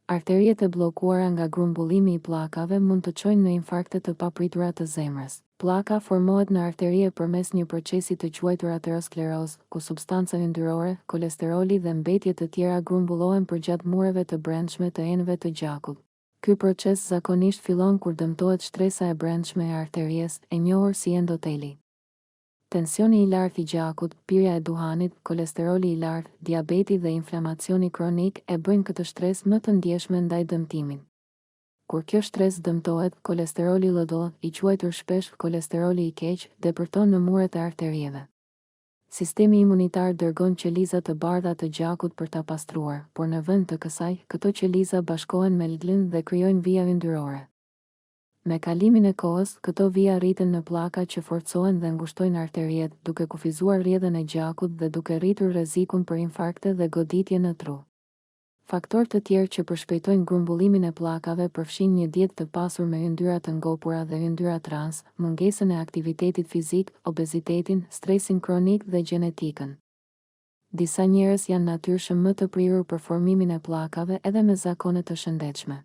Arteriet e bllokuara nga grumbullimi i pllakave mund të çojnë në infarkte të papritura të zemrës. Pllaka formohet në arterie përmes një procesi të quajtur aterosklerozë, ku substanca yndyrore, kolesteroli dhe mbetje të tjera grumbullohen përgjatë mureve të brendshme të enëve të gjakut. Ky proces zakonisht fillon kur dëmtohet shtresa e brendshme e arteriesë, e njohur si endoteli. Tensioni i lartë i gjakut, pirja e duhanit, kolesteroli i lartë, diabeti dhe inflamacioni kronik e bëjnë këtë shtresë më të ndjeshme ndaj dëmtimit. Kur kjo shtresë dëmtohet, kolesteroli LDL, i quajtur shpesh kolesteroli i keq, depërton në muret e arterieve. Sistemi imunitar dërgon qeliza të bardha të gjakut për ta pastruar, por në vend të kësaj, këto qeliza bashkohen me LDL dhe krijojnë vija yndyrore. Me kalimin e kohës, këto vija rriten në pllaka që forcohen dhe ngushtojnë arteriet, duke kufizuar rrjedhën e gjakut dhe duke rritur rrezikun për infarkte dhe goditje në tru. Faktorë të tjerë që përshpejtojnë grumbullimin e pllakave përfshin një dietë të pasur me yndyra të ngopura dhe yndyra trans, mungesën e aktivitetit fizik, obezitetin, stresin kronik dhe gjenetikën. Disa njerëz janë natyrshëm më të prirur për formimin e pllakave edhe me zakone të shëndetshme.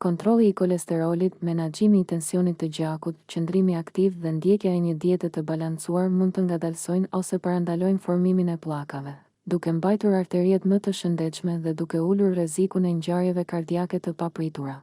Kontrolli i kolesterolit, menaxhimi i tensionit të gjakut, qëndrimi aktiv dhe ndjekja e një diete të balancuar mund të ngadalsojnë ose parandalojnë formimin e pllakave, duke mbajtur arteriet më të shëndetshme dhe duke ulur rrezikun e ngjarjeve kardiake të papritura.